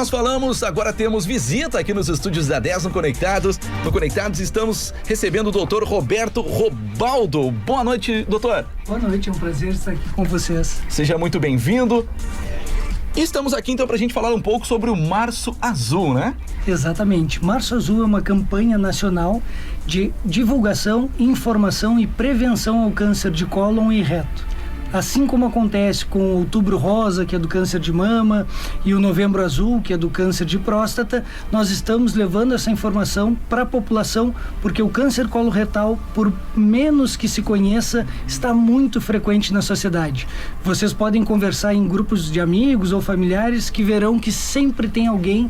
nós falamos, agora temos visita aqui nos estúdios da 10 no Conectados. No Conectados estamos recebendo o doutor Roberto Robaldo. Boa noite, doutor. Boa noite, é um prazer estar aqui com vocês. Seja muito bem-vindo. E estamos aqui então para a gente falar um pouco sobre o Março Azul, né? Exatamente. Março Azul é uma campanha nacional de divulgação, informação e prevenção ao câncer de cólon e reto. Assim como acontece com o Outubro Rosa, que é do câncer de mama, e o Novembro Azul, que é do câncer de próstata, nós estamos levando essa informação para a população, porque o câncer coloretal, por menos que se conheça, está muito frequente na sociedade. Vocês podem conversar em grupos de amigos ou familiares que verão que sempre tem alguém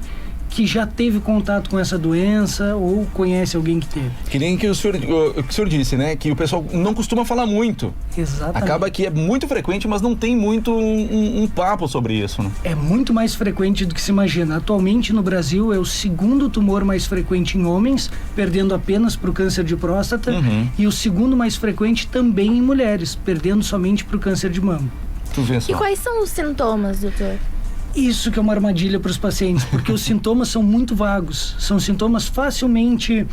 que já teve contato com essa doença ou conhece alguém que teve. Que nem que o senhor disse, né? Que o pessoal não costuma falar muito. Exatamente. Acaba que é muito frequente, mas não tem muito um papo sobre isso, né? É muito mais frequente do que se imagina. Atualmente no Brasil é o segundo tumor mais frequente em homens, perdendo apenas para o câncer de próstata, e o segundo mais frequente também em mulheres, perdendo somente para o câncer de mama. Tu vê só. E quais são os sintomas, doutor? Isso que é uma armadilha para os pacientes, porque os sintomas são muito vagos, são sintomas facilmente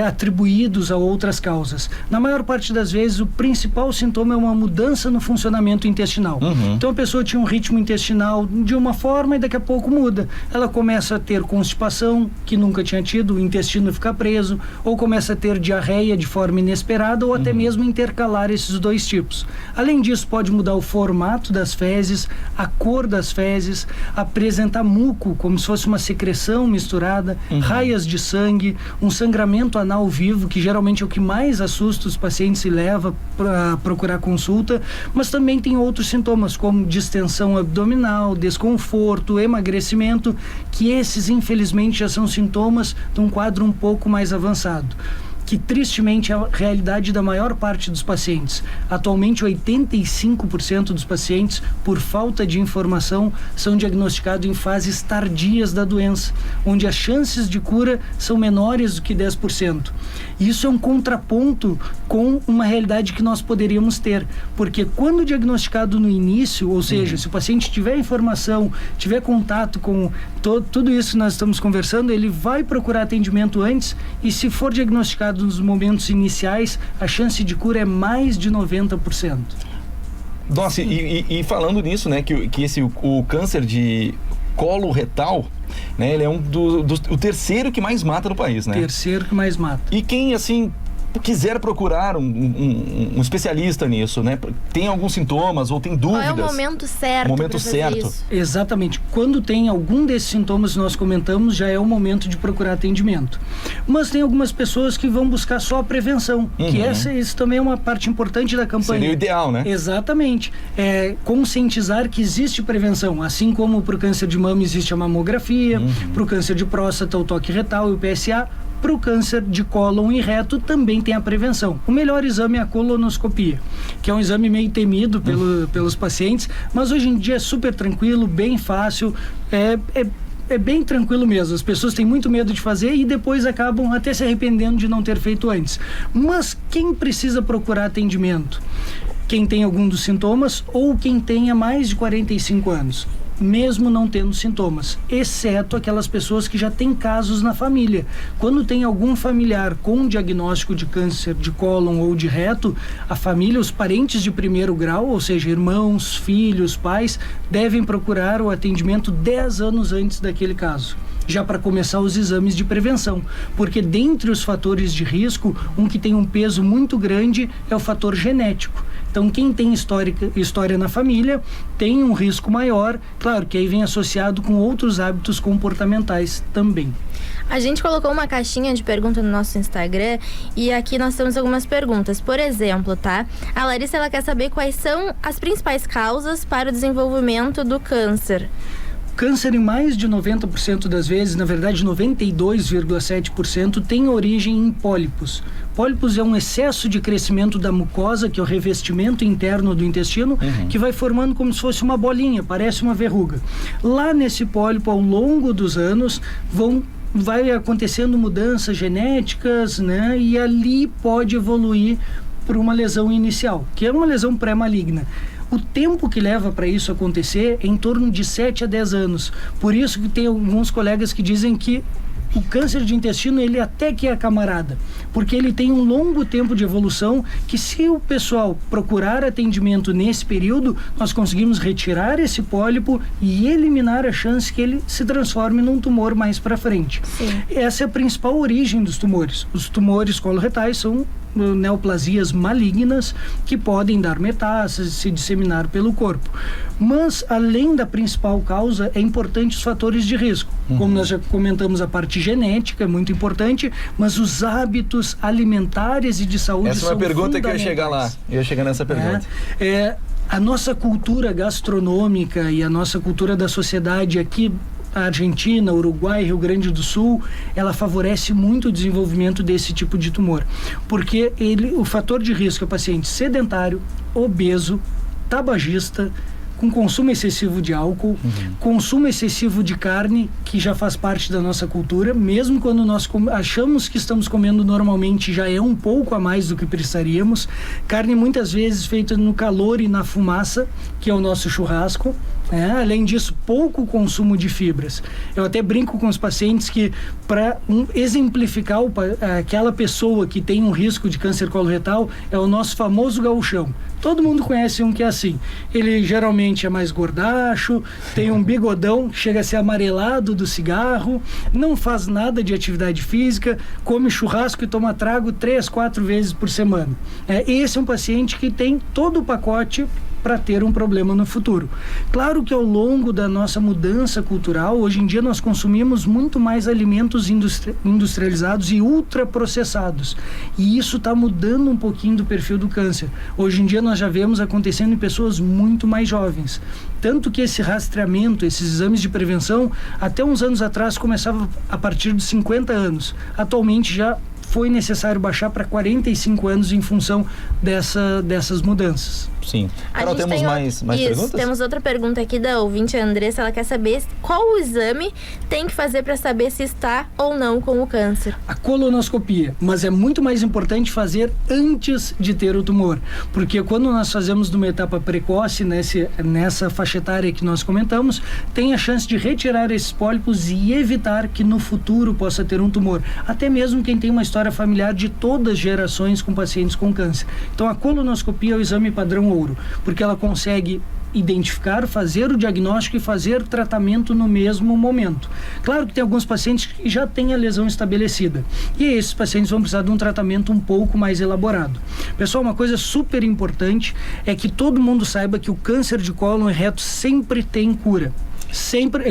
atribuídos a outras causas. Na maior parte das vezes, o principal sintoma é uma mudança no funcionamento intestinal. Então a pessoa tinha um ritmo intestinal de uma forma e daqui a pouco muda. Ela começa a ter constipação, que nunca tinha tido, o intestino fica preso, ou começa a ter diarreia de forma inesperada, ou até mesmo intercalar esses dois tipos. Além disso, pode mudar o formato das fezes, a cor das fezes, apresentar muco, como se fosse uma secreção misturada, raias de sangue, um sangramento anal vivo, que geralmente é o que mais assusta os pacientes e leva para procurar consulta, mas também tem outros sintomas, como distensão abdominal, desconforto, emagrecimento, que esses, infelizmente, já são sintomas de um quadro um pouco mais avançado, que tristemente é a realidade da maior parte dos pacientes. Atualmente, 85% dos pacientes, por falta de informação, são diagnosticados em fases tardias da doença, onde as chances de cura são menores do que 10%. Isso é um contraponto com uma realidade que nós poderíamos ter, porque quando diagnosticado no início, ou seja, se o paciente tiver informação, tiver contato com tudo isso que nós estamos conversando, ele vai procurar atendimento antes, e se for diagnosticado nos momentos iniciais, a chance de cura é mais de 90%. Nossa, e falando nisso, né, que o câncer de colo retal, né, ele é o terceiro que mais mata no país, né? Terceiro que mais mata. E quem, assim, quiser procurar um especialista nisso, né? Tem alguns sintomas ou tem dúvidas? Qual é o momento certo? Momento certo. Isso? Exatamente. Quando tem algum desses sintomas que nós comentamos, já é o momento de procurar atendimento. Mas tem algumas pessoas que vão buscar só a prevenção, que isso também é uma parte importante da campanha. Seria o ideal, né? Exatamente. Conscientizar que existe prevenção, assim como para o câncer de mama existe a mamografia, para o câncer de próstata, o toque retal e o PSA. Para o câncer de cólon e reto também tem a prevenção. O melhor exame é a colonoscopia, que é um exame meio temido pelos pacientes, mas hoje em dia é super tranquilo, bem fácil, é bem tranquilo mesmo. As pessoas têm muito medo de fazer e depois acabam até se arrependendo de não ter feito antes. Mas quem precisa procurar atendimento? Quem tem algum dos sintomas ou quem tenha mais de 45 anos. Mesmo não tendo sintomas, exceto aquelas pessoas que já têm casos na família. Quando tem algum familiar com diagnóstico de câncer de cólon ou de reto, a família, os parentes de primeiro grau, ou seja, irmãos, filhos, pais, devem procurar o atendimento 10 anos antes daquele caso, já para começar os exames de prevenção, porque dentre os fatores de risco, um que tem um peso muito grande é o fator genético. Então, quem tem história na família tem um risco maior, claro que aí vem associado com outros hábitos comportamentais também. A gente colocou uma caixinha de pergunta no nosso Instagram e aqui nós temos algumas perguntas. Por exemplo, tá? A Larissa, ela quer saber quais são as principais causas para o desenvolvimento do câncer. Câncer, em mais de 90% das vezes, na verdade 92,7%, tem origem em pólipos. Pólipos é um excesso de crescimento da mucosa, que é o revestimento interno do intestino, que vai formando como se fosse uma bolinha, parece uma verruga. Lá nesse pólipo, ao longo dos anos, vai acontecendo mudanças genéticas, né? E ali pode evoluir para uma lesão inicial, que é uma lesão pré-maligna. O tempo que leva para isso acontecer é em torno de 7 a 10 anos. Por isso que tem alguns colegas que dizem que o câncer de intestino, ele até que é camarada, porque ele tem um longo tempo de evolução que, se o pessoal procurar atendimento nesse período, nós conseguimos retirar esse pólipo e eliminar a chance que ele se transforme num tumor mais para frente. Sim. Essa é a principal origem dos tumores. Os tumores coloretais são neoplasias malignas que podem dar metástases, se disseminar pelo corpo. Mas, além da principal causa, é importante os fatores de risco. Como nós já comentamos, a parte genética é muito importante, mas os hábitos alimentares e de saúde são fundamentais. Essa é uma pergunta que eu ia chegar lá. Eu ia chegar nessa pergunta. A nossa cultura gastronômica e a nossa cultura da sociedade aqui, a Argentina, Uruguai, Rio Grande do Sul, ela favorece muito o desenvolvimento desse tipo de tumor, porque o fator de risco é o paciente sedentário, obeso, tabagista, com consumo excessivo de álcool, consumo excessivo de carne, que já faz parte da nossa cultura, mesmo quando nós achamos que estamos comendo normalmente, já é um pouco a mais do que precisaríamos. Carne muitas vezes feita no calor e na fumaça, que é o nosso churrasco. Além disso, pouco consumo de fibras. Eu até brinco com os pacientes que, para exemplificar aquela pessoa que tem um risco de câncer coloretal, é o nosso famoso gauchão. Todo mundo conhece um que é assim. Ele geralmente é mais gordacho, tem um bigodão, chega a ser amarelado do cigarro, não faz nada de atividade física, come churrasco e toma trago 3, 4 vezes por semana. Esse é um paciente que tem todo o pacote para ter um problema no futuro. Claro que ao longo da nossa mudança cultural, hoje em dia nós consumimos muito mais alimentos industrializados e ultraprocessados. E isso está mudando um pouquinho do perfil do câncer. Hoje em dia nós já vemos acontecendo em pessoas muito mais jovens. Tanto que esse rastreamento, esses exames de prevenção, até uns anos atrás começava a partir dos 50 anos. Atualmente já foi necessário baixar para 45 anos em função dessas mudanças. Sim. Carol, temos mais perguntas? Temos outra pergunta aqui da ouvinte Andressa. Ela quer saber qual o exame tem que fazer para saber se está ou não com o câncer. A colonoscopia, mas é muito mais importante fazer antes de ter o tumor, porque quando nós fazemos numa etapa precoce, nessa faixa etária que nós comentamos, tem a chance de retirar esses pólipos e evitar que no futuro possa ter um tumor. Até mesmo quem tem uma história familiar de todas as gerações com pacientes com câncer. Então a colonoscopia é o exame padrão ouro, porque ela consegue identificar, fazer o diagnóstico e fazer tratamento no mesmo momento. Claro que tem alguns pacientes que já têm a lesão estabelecida, e esses pacientes vão precisar de um tratamento um pouco mais elaborado. Pessoal, uma coisa super importante é que todo mundo saiba que o câncer de cólon e reto sempre tem cura. Sempre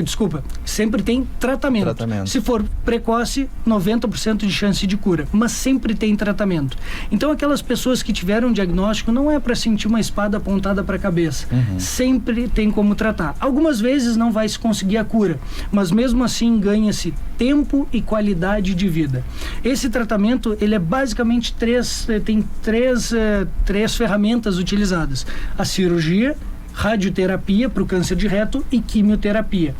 tem tratamento. Se for precoce, 90% de chance de cura, mas sempre tem tratamento. Então aquelas pessoas que tiveram diagnóstico, não é para sentir uma espada apontada para a cabeça. Sempre tem como tratar. Algumas vezes não vai se conseguir a cura, mas mesmo assim ganha-se tempo e qualidade de vida. Esse tratamento, ele é basicamente tem três ferramentas utilizadas: a cirurgia, radioterapia para o câncer de reto e quimioterapia.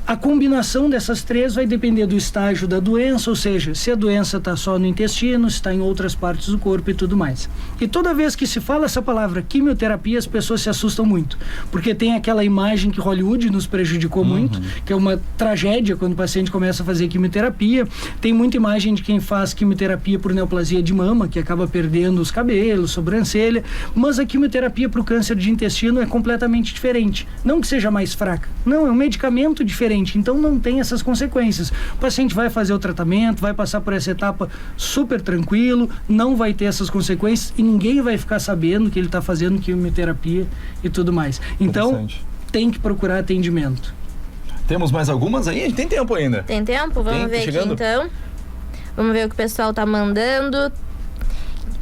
A combinação dessas três vai depender do estágio da doença, ou seja, se a doença está só no intestino, se está em outras partes do corpo e tudo mais. E toda vez que se fala essa palavra quimioterapia, as pessoas se assustam muito, porque tem aquela imagem que Hollywood nos prejudicou muito, que é uma tragédia quando o paciente começa a fazer quimioterapia. Tem muita imagem de quem faz quimioterapia por neoplasia de mama, que acaba perdendo os cabelos, sobrancelha, mas a quimioterapia para o câncer de intestino é completamente diferente. Não que seja mais fraca, não, é um medicamento diferente. Então não tem essas consequências. O paciente vai fazer o tratamento, vai passar por essa etapa super tranquilo, não vai ter essas consequências e ninguém vai ficar sabendo que ele está fazendo quimioterapia e tudo mais. Então tem que procurar atendimento. Temos mais algumas aí? A gente tem tempo ainda. Tem tempo? Vamos ver aqui então. Vamos ver o que o pessoal está mandando.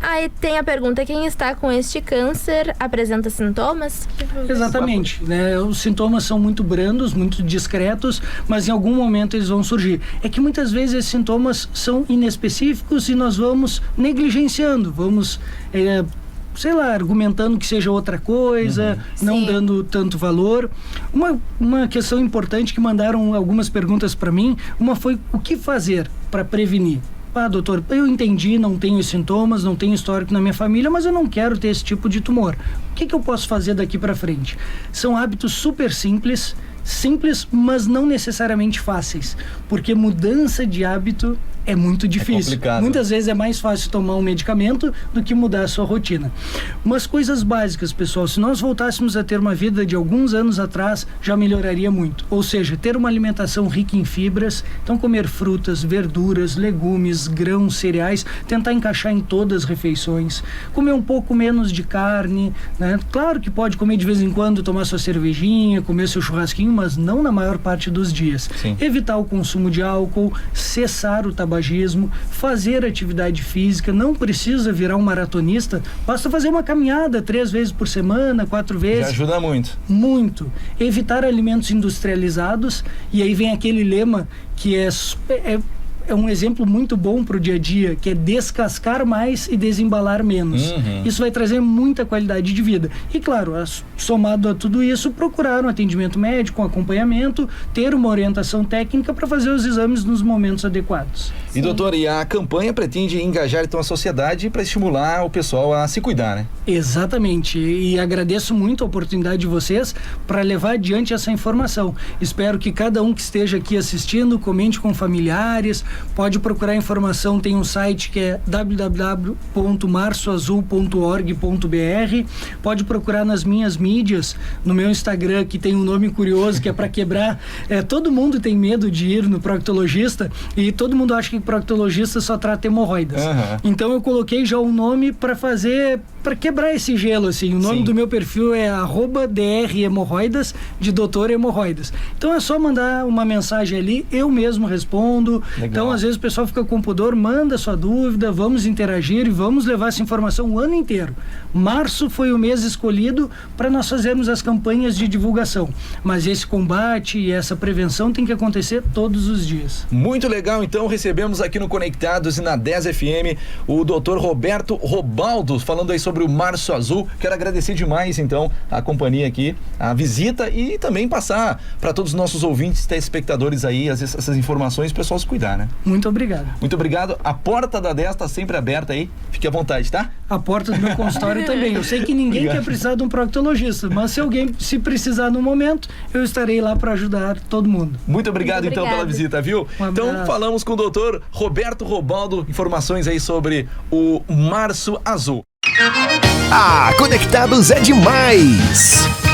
Aí tem a pergunta: quem está com este câncer apresenta sintomas? Exatamente, né? Os sintomas são muito brandos, muito discretos, mas em algum momento eles vão surgir. É que muitas vezes esses sintomas são inespecíficos e nós vamos negligenciando, vamos argumentando que seja outra coisa, não dando tanto valor. Uma questão importante que mandaram algumas perguntas para mim, uma foi: o que fazer para prevenir? doutor, eu entendi, não tenho sintomas, não tenho histórico na minha família, mas eu não quero ter esse tipo de tumor. O que eu posso fazer daqui para frente? São hábitos super simples, mas não necessariamente fáceis, porque mudança de hábito é muito difícil. Complicado. Muitas vezes é mais fácil tomar um medicamento do que mudar a sua rotina. Umas coisas básicas, pessoal, se nós voltássemos a ter uma vida de alguns anos atrás, já melhoraria muito. Ou seja, ter uma alimentação rica em fibras, então comer frutas, verduras, legumes, grãos, cereais, tentar encaixar em todas as refeições, comer um pouco menos de carne, né? Claro que pode comer de vez em quando, tomar sua cervejinha, comer seu churrasquinho, mas não na maior parte dos dias. Sim. Evitar o consumo de álcool, cessar o tabagismo, fazer atividade física, não precisa virar um maratonista, basta fazer uma caminhada 3 vezes por semana, 4 vezes. Já ajuda muito. Muito. Evitar alimentos industrializados, e aí vem aquele lema que é um exemplo muito bom para o dia a dia, que é descascar mais e desembalar menos. Isso vai trazer muita qualidade de vida. E claro, somado a tudo isso, procurar um atendimento médico, um acompanhamento, ter uma orientação técnica para fazer os exames nos momentos adequados. E doutor, e a campanha pretende engajar então a sociedade para estimular o pessoal a se cuidar, né? Exatamente, e agradeço muito a oportunidade de vocês para levar adiante essa informação. Espero que cada um que esteja aqui assistindo comente com familiares, pode procurar informação, tem um site que é www.marçoazul.org.br, pode procurar nas minhas mídias, no meu Instagram, que tem um nome curioso, que é para quebrar, todo mundo tem medo de ir no proctologista, e todo mundo acha que proctologista só trata hemorroidas. Então eu coloquei já um nome para quebrar esse gelo, assim. O nome do meu perfil é @drhemorroidas, de doutor hemorroidas. Então é só mandar uma mensagem ali, eu mesmo respondo. Legal. Então às vezes o pessoal fica com pudor, manda sua dúvida, vamos interagir e vamos levar essa informação o ano inteiro. Março foi o mês escolhido para nós fazermos as campanhas de divulgação, mas esse combate e essa prevenção tem que acontecer todos os dias. Muito legal, então recebemos aqui no Conectados e na 10 FM o Dr. Roberto Robaldo, falando aí sobre o Março Azul. Quero agradecer demais então a companhia aqui, a visita, e também passar para todos os nossos ouvintes, telespectadores aí, essas informações, o pessoal se cuidar, né? Muito obrigado. Muito obrigado. A porta da 10 está sempre aberta aí. Fique à vontade, tá? A porta do meu consultório também. Eu sei que ninguém quer precisar de um proctologista, mas se precisar no momento, eu estarei lá para ajudar todo mundo. Muito obrigado então pela visita, viu? Então falamos com o doutor Roberto Robaldo, informações aí sobre o Março Azul. Conectados é demais!